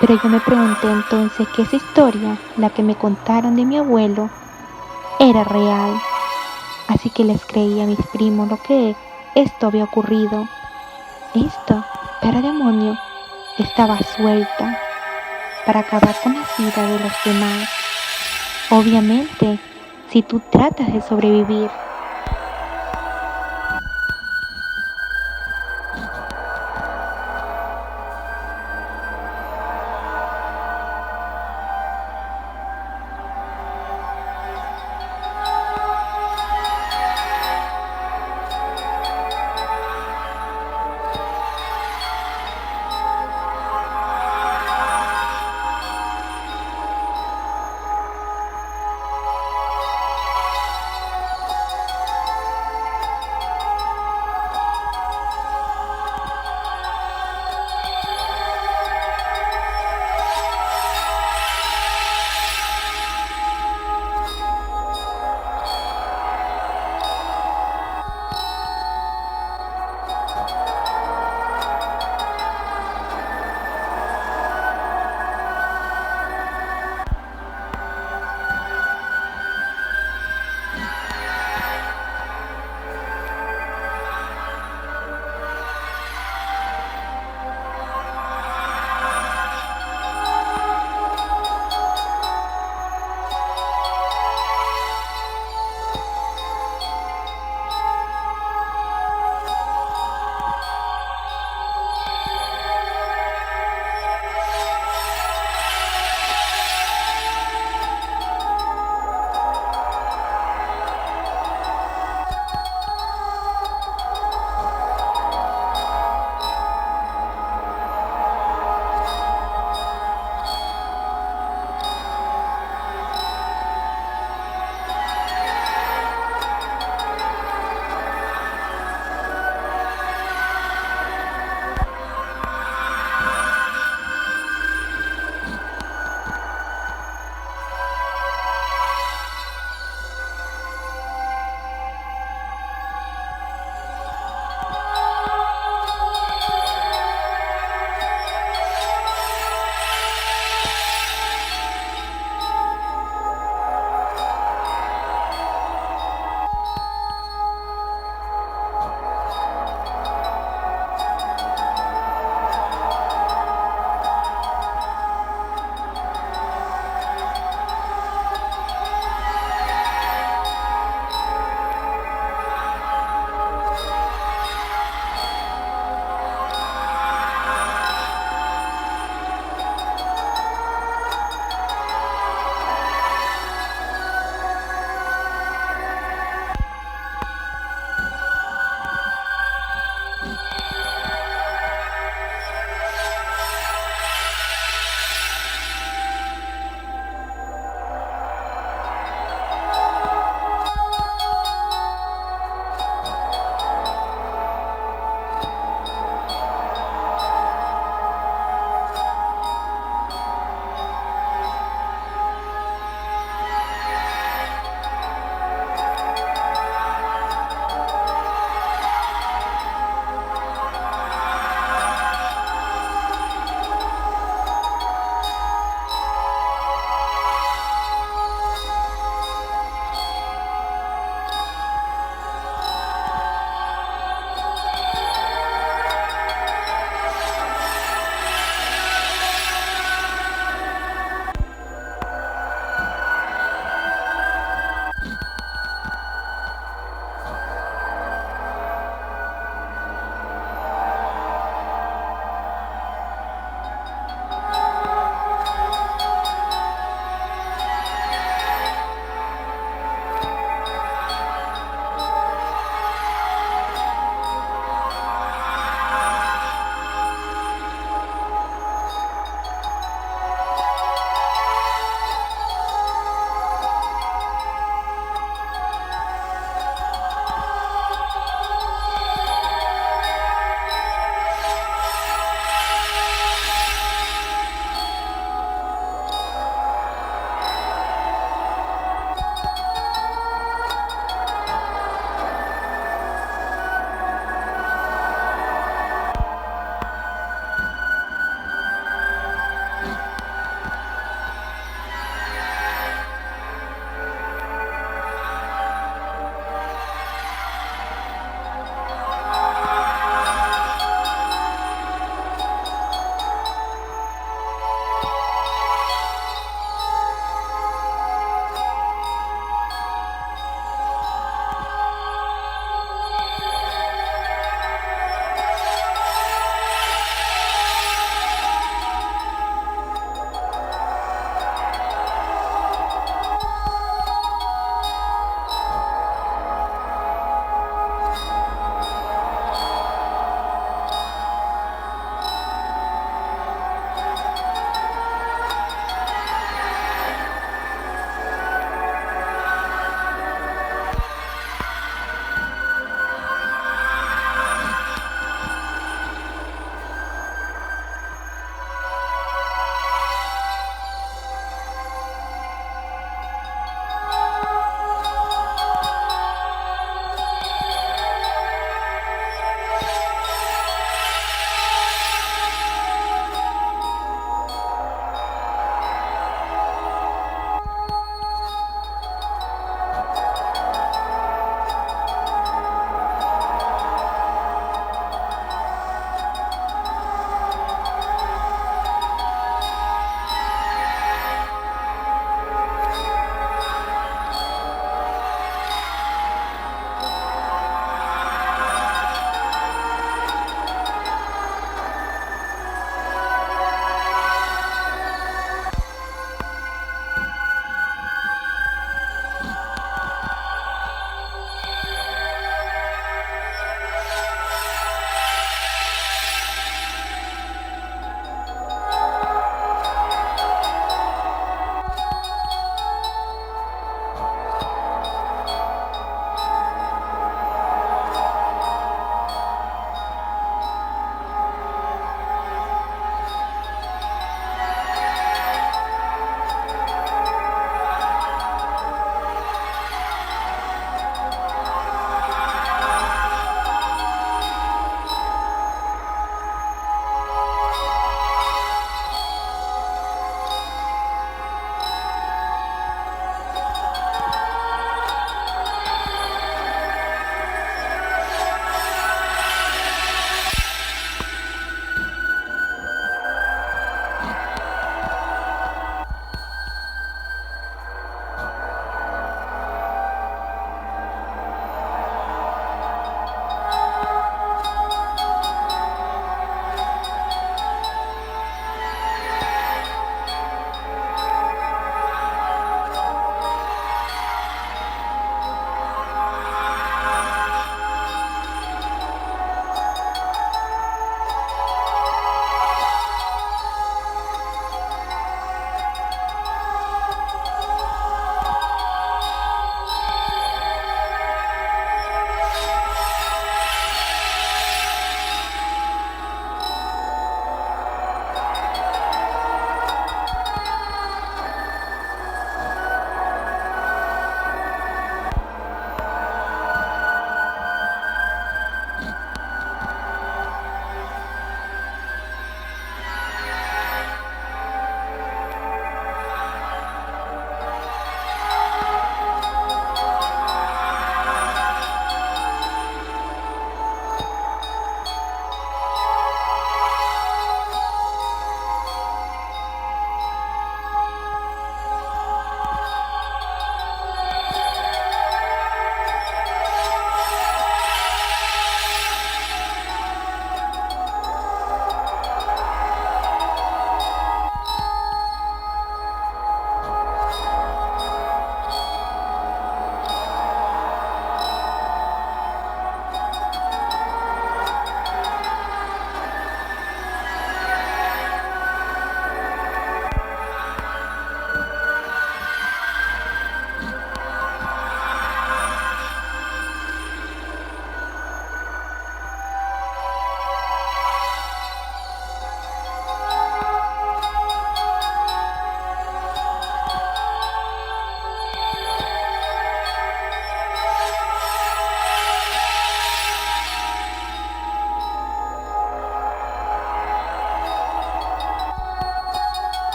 [SPEAKER 2] Pero yo me pregunté entonces que esa historia, la que me contaron de mi abuelo, era real. Así que les creí a mis primos lo que esto había ocurrido. Esta parademonio estaba suelta para acabar con la vida de los demás. Obviamente, si tú tratas de sobrevivir.